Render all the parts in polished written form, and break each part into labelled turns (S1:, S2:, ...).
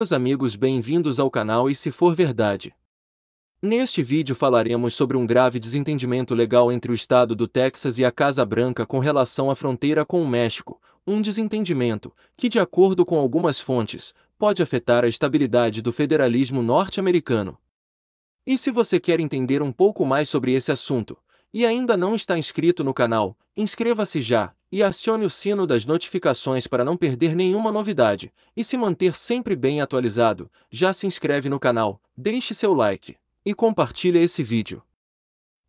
S1: Meus amigos, bem-vindos ao canal E Se For Verdade. Neste vídeo falaremos sobre um grave desentendimento legal entre o estado do Texas e a Casa Branca com relação à fronteira com o México, um desentendimento que, de acordo com algumas fontes, pode afetar a estabilidade do federalismo norte-americano. E se você quer entender um pouco mais sobre esse assunto, e ainda não está inscrito no canal, inscreva-se já, e acione o sino das notificações para não perder nenhuma novidade, e se manter sempre bem atualizado. Já se inscreve no canal, deixe seu like, e compartilhe esse vídeo.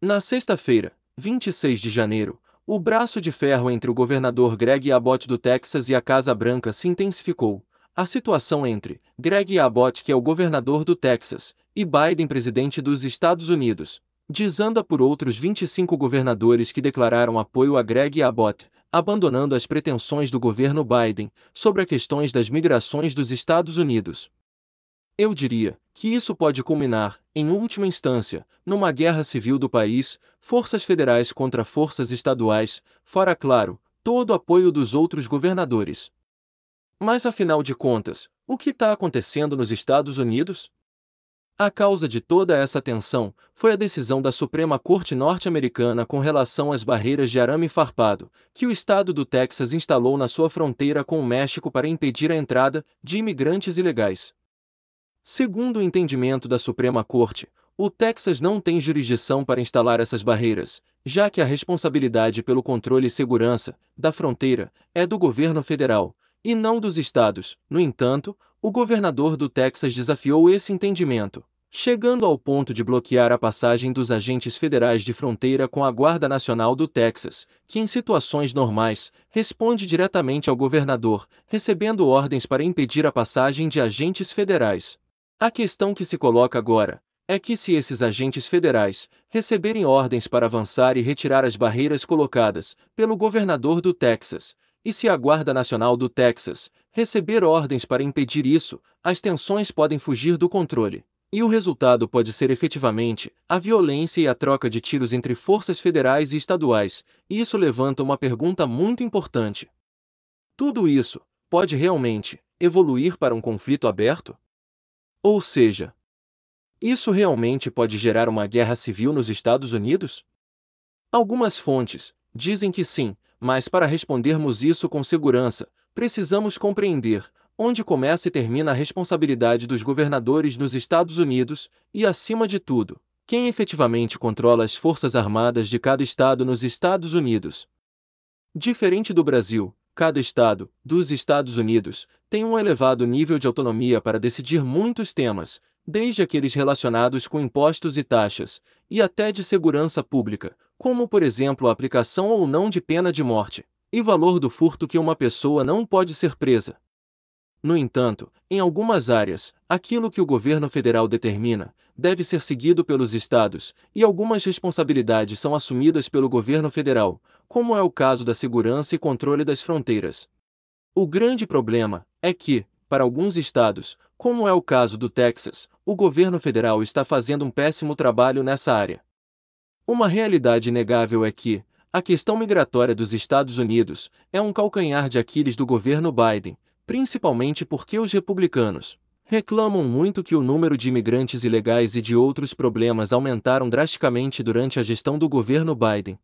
S1: Na sexta-feira, 26 de janeiro, o braço de ferro entre o governador Greg Abbott do Texas e a Casa Branca se intensificou. A situação entre Greg Abbott, que é o governador do Texas, e Biden, presidente dos Estados Unidos, desanda por outros 25 governadores que declararam apoio a Greg Abbott, abandonando as pretensões do governo Biden sobre as questões das migrações dos Estados Unidos. Eu diria que isso pode culminar, em última instância, numa guerra civil do país, forças federais contra forças estaduais, fora, claro, todo o apoio dos outros governadores. Mas afinal de contas, o que está acontecendo nos Estados Unidos? A causa de toda essa tensão foi a decisão da Suprema Corte norte-americana com relação às barreiras de arame farpado, que o estado do Texas instalou na sua fronteira com o México para impedir a entrada de imigrantes ilegais. Segundo o entendimento da Suprema Corte, o Texas não tem jurisdição para instalar essas barreiras, já que a responsabilidade pelo controle e segurança da fronteira é do governo federal, e não dos estados. No entanto, o governador do Texas desafiou esse entendimento, chegando ao ponto de bloquear a passagem dos agentes federais de fronteira com a Guarda Nacional do Texas, que em situações normais, responde diretamente ao governador, recebendo ordens para impedir a passagem de agentes federais. A questão que se coloca agora é que, se esses agentes federais receberem ordens para avançar e retirar as barreiras colocadas pelo governador do Texas, e se a Guarda Nacional do Texas receber ordens para impedir isso, as tensões podem fugir do controle. E o resultado pode ser efetivamente a violência e a troca de tiros entre forças federais e estaduais. E isso levanta uma pergunta muito importante. Tudo isso pode realmente evoluir para um conflito aberto? Ou seja, isso realmente pode gerar uma guerra civil nos Estados Unidos? Algumas fontes dizem que sim, mas para respondermos isso com segurança, precisamos compreender onde começa e termina a responsabilidade dos governadores nos Estados Unidos e, acima de tudo, quem efetivamente controla as forças armadas de cada estado nos Estados Unidos. Diferente do Brasil, cada estado dos Estados Unidos tem um elevado nível de autonomia para decidir muitos temas, desde aqueles relacionados com impostos e taxas, e até de segurança pública, como por exemplo a aplicação ou não de pena de morte, e valor do furto que uma pessoa não pode ser presa. No entanto, em algumas áreas, aquilo que o governo federal determina deve ser seguido pelos estados, e algumas responsabilidades são assumidas pelo governo federal, como é o caso da segurança e controle das fronteiras. O grande problema é que, para alguns estados, como é o caso do Texas, o governo federal está fazendo um péssimo trabalho nessa área. Uma realidade inegável é que a questão migratória dos Estados Unidos é um calcanhar de Aquiles do governo Biden, principalmente porque os republicanos reclamam muito que o número de imigrantes ilegais e de outros problemas aumentaram drasticamente durante a gestão do governo Biden.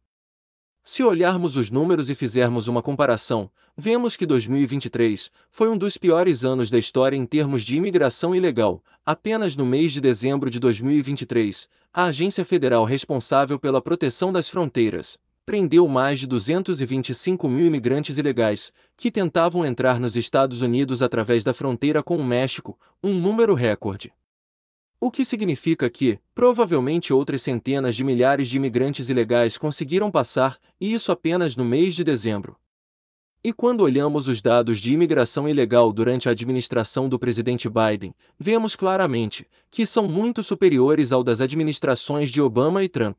S1: Se olharmos os números e fizermos uma comparação, vemos que 2023 foi um dos piores anos da história em termos de imigração ilegal. Apenas no mês de dezembro de 2023, a agência federal responsável pela proteção das fronteiras prendeu mais de 225 mil imigrantes ilegais, que tentavam entrar nos Estados Unidos através da fronteira com o México, um número recorde. O que significa que, provavelmente outras centenas de milhares de imigrantes ilegais conseguiram passar, e isso apenas no mês de dezembro. E quando olhamos os dados de imigração ilegal durante a administração do presidente Biden, vemos claramente que são muito superiores ao das administrações de Obama e Trump.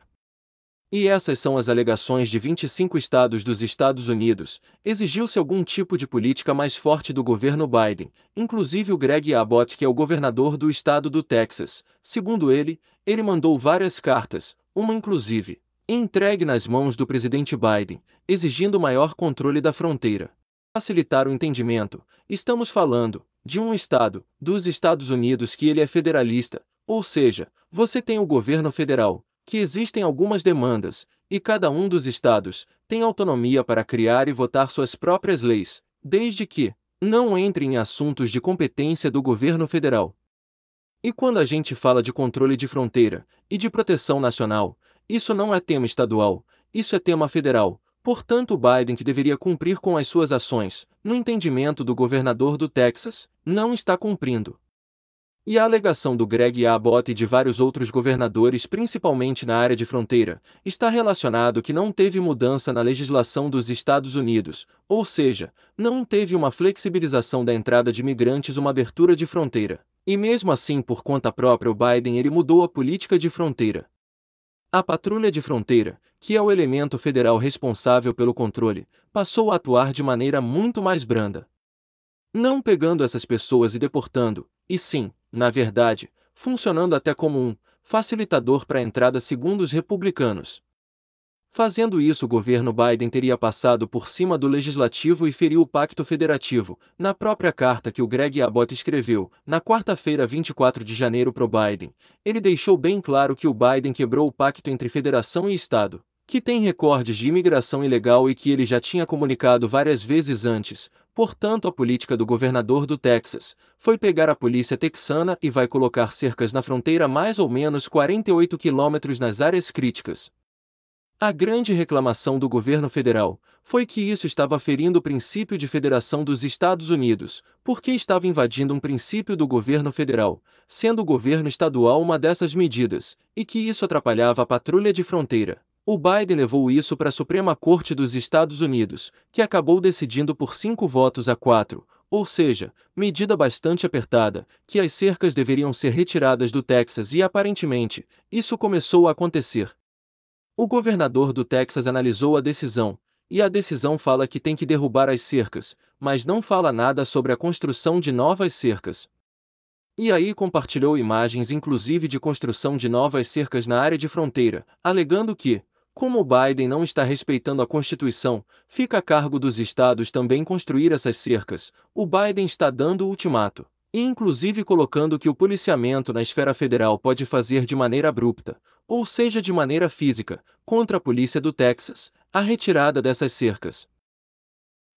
S1: E essas são as alegações de 25 estados dos Estados Unidos. Exigiu-se algum tipo de política mais forte do governo Biden, inclusive o Greg Abbott, que é o governador do estado do Texas. Segundo ele mandou várias cartas, uma inclusive entregue nas mãos do presidente Biden, exigindo maior controle da fronteira. Para facilitar o entendimento, estamos falando de um estado, dos Estados Unidos, que ele é federalista, ou seja, você tem o governo federal, que existem algumas demandas, e cada um dos estados tem autonomia para criar e votar suas próprias leis, desde que não entre em assuntos de competência do governo federal. E quando a gente fala de controle de fronteira e de proteção nacional, isso não é tema estadual, isso é tema federal. Portanto, o Biden, que deveria cumprir com as suas ações, no entendimento do governador do Texas, não está cumprindo. E a alegação do Greg Abbott e de vários outros governadores, principalmente na área de fronteira, está relacionado que não teve mudança na legislação dos Estados Unidos, ou seja, não teve uma flexibilização da entrada de imigrantes, uma abertura de fronteira. E mesmo assim, por conta própria, o Biden ele mudou a política de fronteira. A patrulha de fronteira, que é o elemento federal responsável pelo controle, passou a atuar de maneira muito mais branda. Não pegando essas pessoas e deportando, e sim, na verdade, funcionando até como um facilitador para a entrada segundo os republicanos. Fazendo isso, o governo Biden teria passado por cima do legislativo e feriu o pacto federativo. Na própria carta que o Greg Abbott escreveu, na quarta-feira 24 de janeiro para o Biden, ele deixou bem claro que o Biden quebrou o pacto entre federação e estado, que tem recordes de imigração ilegal e que ele já tinha comunicado várias vezes antes. Portanto, a política do governador do Texas foi pegar a polícia texana e vai colocar cercas na fronteira mais ou menos 48 quilômetros nas áreas críticas. A grande reclamação do governo federal foi que isso estava ferindo o princípio de federação dos Estados Unidos, porque estava invadindo um princípio do governo federal, sendo o governo estadual uma dessas medidas, e que isso atrapalhava a patrulha de fronteira. O Biden levou isso para a Suprema Corte dos Estados Unidos, que acabou decidindo por 5 votos a 4, ou seja, medida bastante apertada, que as cercas deveriam ser retiradas do Texas e aparentemente, isso começou a acontecer. O governador do Texas analisou a decisão, e a decisão fala que tem que derrubar as cercas, mas não fala nada sobre a construção de novas cercas. E aí compartilhou imagens inclusive de construção de novas cercas na área de fronteira, alegando que, como o Biden não está respeitando a Constituição, fica a cargo dos estados também construir essas cercas. O Biden está dando o ultimato, e inclusive colocando que o policiamento na esfera federal pode fazer de maneira abrupta, ou seja, de maneira física, contra a polícia do Texas, a retirada dessas cercas.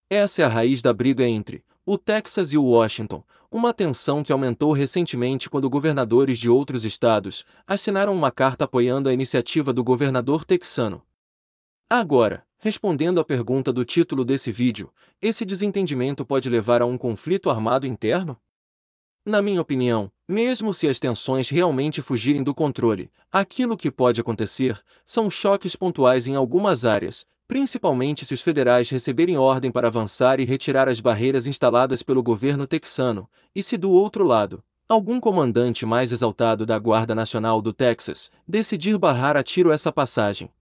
S1: Essa é a raiz da briga entre o Texas e o Washington, uma tensão que aumentou recentemente quando governadores de outros estados assinaram uma carta apoiando a iniciativa do governador texano. Agora, respondendo à pergunta do título desse vídeo, esse desentendimento pode levar a um conflito armado interno? Na minha opinião, mesmo se as tensões realmente fugirem do controle, aquilo que pode acontecer são choques pontuais em algumas áreas, principalmente se os federais receberem ordem para avançar e retirar as barreiras instaladas pelo governo texano, e se do outro lado, algum comandante mais exaltado da Guarda Nacional do Texas decidir barrar a tiro essa passagem.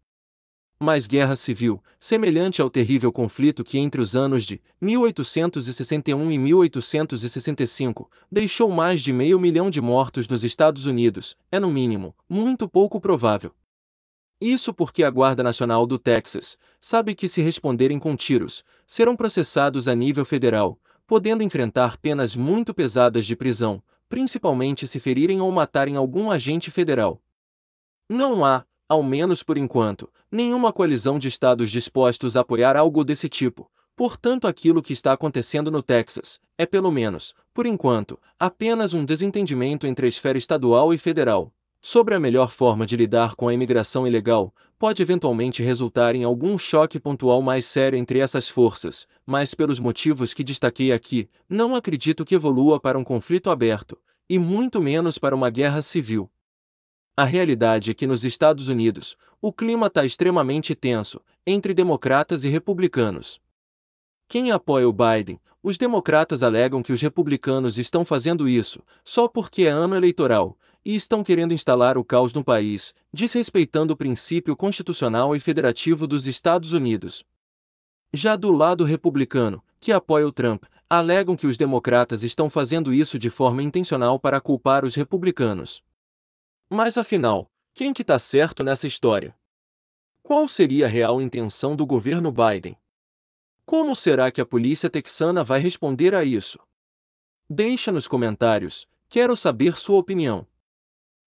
S1: Mas guerra civil, semelhante ao terrível conflito que entre os anos de 1861 e 1865 deixou mais de 500 mil de mortos nos Estados Unidos, é no mínimo, muito pouco provável. Isso porque a Guarda Nacional do Texas sabe que se responderem com tiros, serão processados a nível federal, podendo enfrentar penas muito pesadas de prisão, principalmente se ferirem ou matarem algum agente federal. Não há, ao menos por enquanto, nenhuma coalizão de estados dispostos a apoiar algo desse tipo. Portanto, aquilo que está acontecendo no Texas é, pelo menos, por enquanto, apenas um desentendimento entre a esfera estadual e federal. Sobre a melhor forma de lidar com a imigração ilegal, pode eventualmente resultar em algum choque pontual mais sério entre essas forças, mas pelos motivos que destaquei aqui, não acredito que evolua para um conflito aberto, e muito menos para uma guerra civil. A realidade é que nos Estados Unidos, o clima está extremamente tenso, entre democratas e republicanos. Quem apoia o Biden, os democratas alegam que os republicanos estão fazendo isso só porque é ano eleitoral, e estão querendo instalar o caos no país, desrespeitando o princípio constitucional e federativo dos Estados Unidos. Já do lado republicano, que apoia o Trump, alegam que os democratas estão fazendo isso de forma intencional para culpar os republicanos. Mas afinal, quem que está certo nessa história? Qual seria a real intenção do governo Biden? Como será que a polícia texana vai responder a isso? Deixa nos comentários, quero saber sua opinião.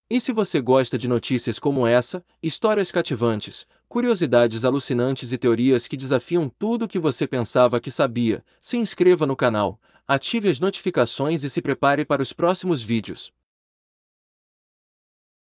S1: E se você gosta de notícias como essa, histórias cativantes, curiosidades alucinantes e teorias que desafiam tudo o que você pensava que sabia, se inscreva no canal, ative as notificações e se prepare para os próximos vídeos.